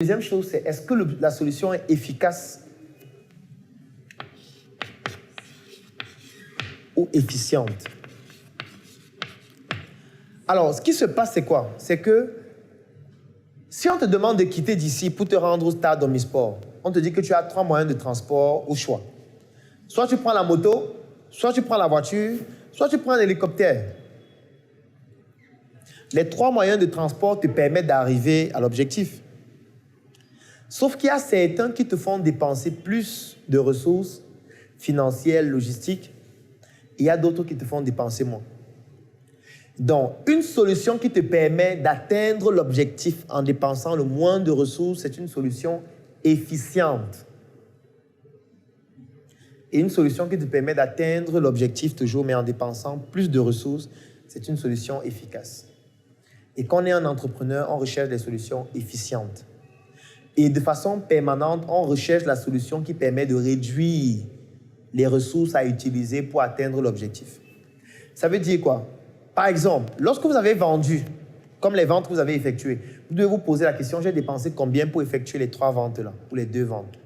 Deuxième chose, c'est est-ce que la solution est efficace ou efficiente? Alors, ce qui se passe, c'est quoi? C'est que si on te demande de quitter d'ici pour te rendre au stade Omnisport, on te dit que tu as 3 moyens de transport au choix. Soit tu prends la moto, soit tu prends la voiture, soit tu prends un hélicoptère. Les 3 moyens de transport te permettent d'arriver à l'objectif. Sauf qu'il y a certains qui te font dépenser plus de ressources financières, logistiques, et il y a d'autres qui te font dépenser moins. Donc, une solution qui te permet d'atteindre l'objectif en dépensant le moins de ressources, c'est une solution efficiente. Et une solution qui te permet d'atteindre l'objectif toujours, mais en dépensant plus de ressources, c'est une solution efficace. Et quand on est un entrepreneur, on recherche des solutions efficientes. Et de façon permanente, on recherche la solution qui permet de réduire les ressources à utiliser pour atteindre l'objectif. Ça veut dire quoi? Par exemple, lorsque vous avez vendu, comme les ventes que vous avez effectuées, vous devez vous poser la question, j'ai dépensé combien pour effectuer les 3 ventes-là, ou les 2 ventes?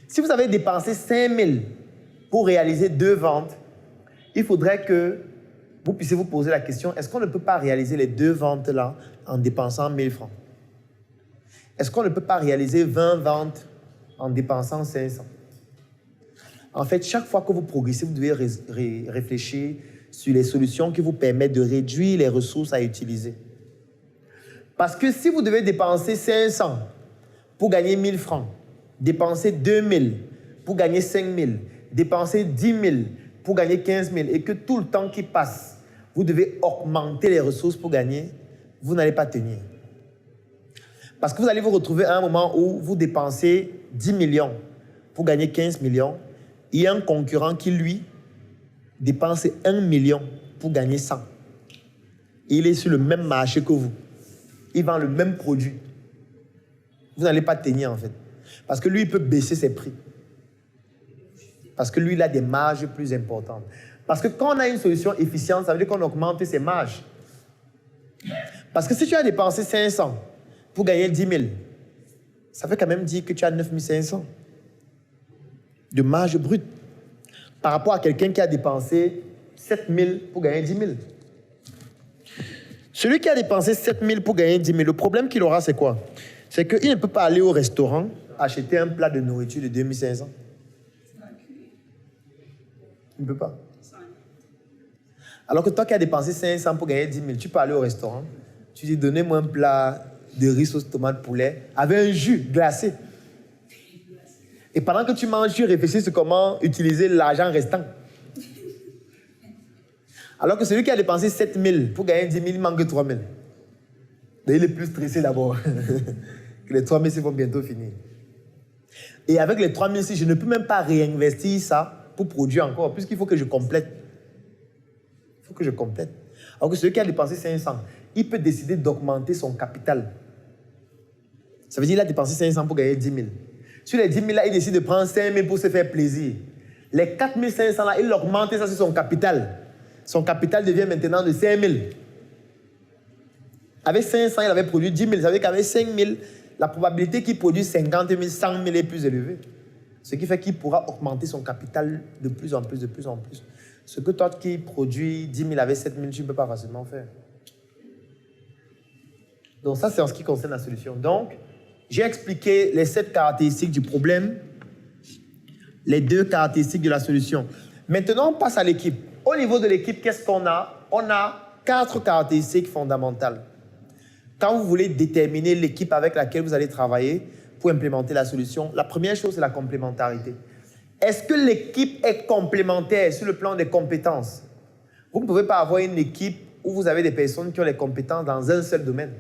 Si vous avez dépensé 5 000 pour réaliser 2 ventes, il faudrait que vous puissiez vous poser la question, est-ce qu'on ne peut pas réaliser les 2 ventes-là en dépensant 1 000 francs? Est-ce qu'on ne peut pas réaliser 20 ventes en dépensant 500? En fait, chaque fois que vous progressez, vous devez réfléchir sur les solutions qui vous permettent de réduire les ressources à utiliser. Parce que si vous devez dépenser 500 pour gagner 1 000 francs, dépenser 2 000 pour gagner 5 000, dépenser 10 000 pour gagner 15 000, et que tout le temps qui passe, vous devez augmenter les ressources pour gagner, vous n'allez pas tenir. Parce que vous allez vous retrouver à un moment où vous dépensez 10 millions pour gagner 15 millions. Il y a un concurrent qui, lui, dépense 1 million pour gagner 100. Et il est sur le même marché que vous. Il vend le même produit. Vous n'allez pas tenir, en fait. Parce que lui, il peut baisser ses prix. Parce que lui, il a des marges plus importantes. Parce que quand on a une solution efficiente, ça veut dire qu'on augmente ses marges. Parce que si tu as dépensé 500 pour gagner 10 000, ça veut quand même dire que tu as 9 500 de marge brute par rapport à quelqu'un qui a dépensé 7 000 pour gagner 10 000. Celui qui a dépensé 7 000 pour gagner 10 000, le problème qu'il aura, c'est quoi? C'est qu'il ne peut pas aller au restaurant acheter un plat de nourriture de 2 500. Il ne peut pas. Alors que toi qui as dépensé 500 pour gagner 10 000, tu peux aller au restaurant, tu dis donnez-moi un plat de riz sauce tomate poulet avec un jus glacé. Et pendant que tu manges, tu réfléchis sur comment utiliser l'argent restant. Alors que celui qui a dépensé 7 000 pour gagner 10 000, il manque 3 000. Il est plus stressé d'abord. Que les 3 000 vont bientôt finir. Et avec les 3 000, je ne peux même pas réinvestir ça pour produire encore, puisqu'il faut que je complète. Il faut que je complète. Alors que celui qui a dépensé 500, il peut décider d'augmenter son capital. Ça veut dire qu'il a dépensé 500 pour gagner 10 000. Sur les 10 000 là, il décide de prendre 5 000 pour se faire plaisir. Les 4 500 là, il augmente ça sur son capital. Son capital devient maintenant de 5 000. Avec 500, il avait produit 10 000. Ça veut dire qu'avec 5 000, la probabilité qu'il produise 50 000, 100 000 est plus élevée. Ce qui fait qu'il pourra augmenter son capital de plus en plus, de plus en plus. Ce que toi qui produis 10 000 avec 7 000, tu ne peux pas facilement faire. Donc ça, c'est en ce qui concerne la solution. Donc, j'ai expliqué les 7 caractéristiques du problème, les 2 caractéristiques de la solution. Maintenant, on passe à l'équipe. Au niveau de l'équipe, qu'est-ce qu'on a? On a 4 caractéristiques fondamentales. Quand vous voulez déterminer l'équipe avec laquelle vous allez travailler pour implémenter la solution, la première chose, c'est la complémentarité. Est-ce que l'équipe est complémentaire sur le plan des compétences? Vous ne pouvez pas avoir une équipe où vous avez des personnes qui ont les compétences dans un seul domaine.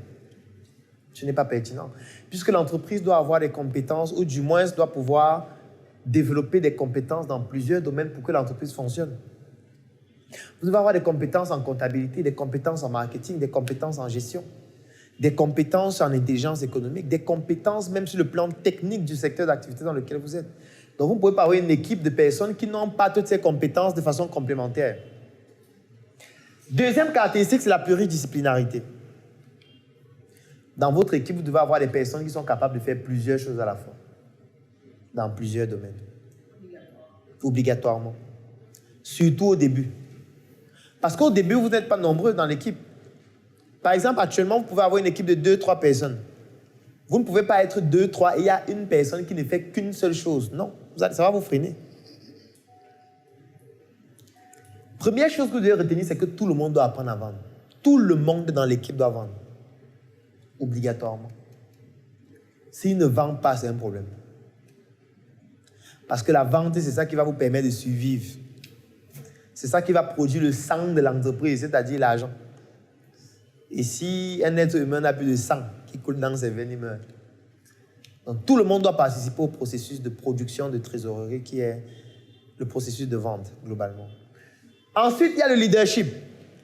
Ce n'est pas pertinent. Puisque l'entreprise doit avoir des compétences, ou du moins doit pouvoir développer des compétences dans plusieurs domaines pour que l'entreprise fonctionne. Vous devez avoir des compétences en comptabilité, des compétences en marketing, des compétences en gestion, des compétences en intelligence économique, des compétences même sur le plan technique du secteur d'activité dans lequel vous êtes. Donc vous ne pouvez pas avoir une équipe de personnes qui n'ont pas toutes ces compétences de façon complémentaire. Deuxième caractéristique, c'est la pluridisciplinarité. Dans votre équipe, vous devez avoir des personnes qui sont capables de faire plusieurs choses à la fois, dans plusieurs domaines. Obligatoirement. Surtout au début. Parce qu'au début, vous n'êtes pas nombreux dans l'équipe. Par exemple, actuellement, vous pouvez avoir une équipe de 2-3 personnes. Vous ne pouvez pas être 2-3 et il y a une personne qui ne fait qu'une seule chose. Non, ça va vous freiner. Première chose que vous devez retenir, c'est que tout le monde doit apprendre à vendre. Tout le monde dans l'équipe doit vendre. Obligatoirement. S'il ne vend pas, c'est un problème. Parce que la vente, c'est ça qui va vous permettre de survivre. C'est ça qui va produire le sang de l'entreprise, c'est-à-dire l'argent. Et si un être humain n'a plus de sang qui coule dans ses veines, il meurt. Donc tout le monde doit participer au processus de production de trésorerie qui est le processus de vente, globalement. Ensuite, il y a le leadership.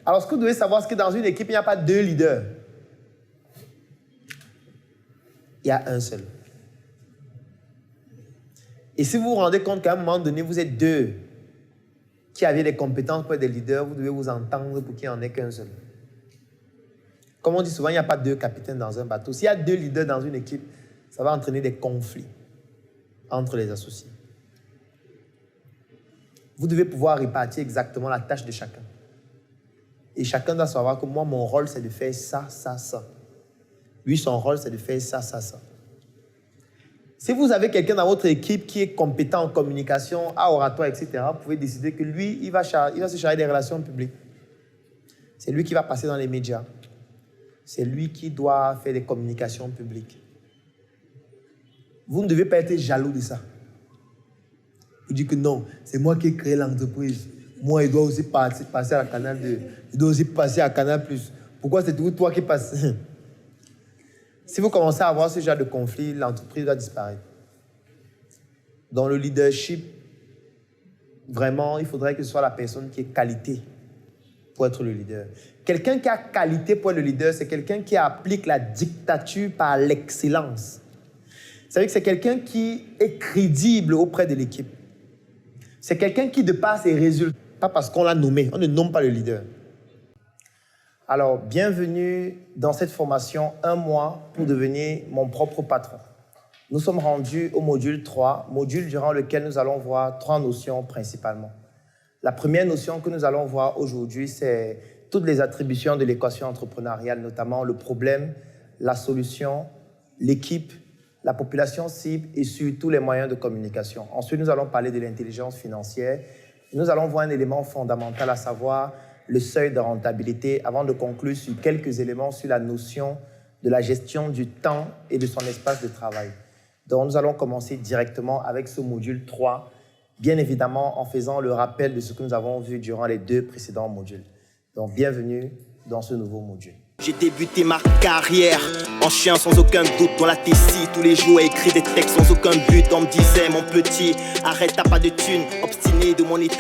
Alors, ce que vous devez savoir, c'est que dans une équipe, il n'y a pas 2 leaders. Il y a un seul. Et si vous vous rendez compte qu'à un moment donné, vous êtes 2 qui avez des compétences pour être des leaders, vous devez vous entendre pour qu'il n'y en ait qu'un seul. Comme on dit souvent, il n'y a pas 2 capitaines dans un bateau. S'il y a 2 leaders dans une équipe, ça va entraîner des conflits entre les associés. Vous devez pouvoir répartir exactement la tâche de chacun. Et chacun doit savoir que moi, mon rôle, c'est de faire ça, ça, ça. Lui, son rôle, c'est de faire ça, ça, ça. Si vous avez quelqu'un dans votre équipe qui est compétent en communication, à oratoire, etc., vous pouvez décider que lui, il va se charger des relations publiques. C'est lui qui va passer dans les médias. C'est lui qui doit faire des communications publiques. Vous ne devez pas être jaloux de ça. Vous dites que non, c'est moi qui ai créé l'entreprise. Moi, il doit aussi passer à Canal 2. Il doit aussi passer à Canal+. Pourquoi c'est toujours toi qui passes? Si vous commencez à avoir ce genre de conflit, l'entreprise va disparaître. Dans le leadership, vraiment, il faudrait que ce soit la personne qui ait qualité pour être le leader. Quelqu'un qui a qualité pour être le leader, c'est quelqu'un qui applique la dictature par l'excellence. C'est-à-dire que c'est quelqu'un qui est crédible auprès de l'équipe. C'est quelqu'un qui, de par ses résultats, pas parce qu'on l'a nommé, on ne nomme pas le leader. Alors, bienvenue dans cette formation, 1 mois pour devenir mon propre patron. Nous sommes rendus au module 3, module durant lequel nous allons voir 3 notions principalement. La première notion que nous allons voir aujourd'hui, c'est toutes les attributions de l'équation entrepreneuriale, notamment le problème, la solution, l'équipe, la population cible et surtout les moyens de communication. Ensuite, nous allons parler de l'intelligence financière. Nous allons voir un élément fondamental, à savoir le seuil de rentabilité, avant de conclure sur quelques éléments sur la notion de la gestion du temps et de son espace de travail. Donc, nous allons commencer directement avec ce module 3, bien évidemment en faisant le rappel de ce que nous avons vu durant les 2 précédents modules. Donc, bienvenue dans ce nouveau module. J'ai débuté ma carrière en chien sans aucun doute dans la Tessie. Tous les jours, écrit des textes sans aucun but. On me disait, mon petit, arrête, t'as pas de thunes, obstiné de mon état.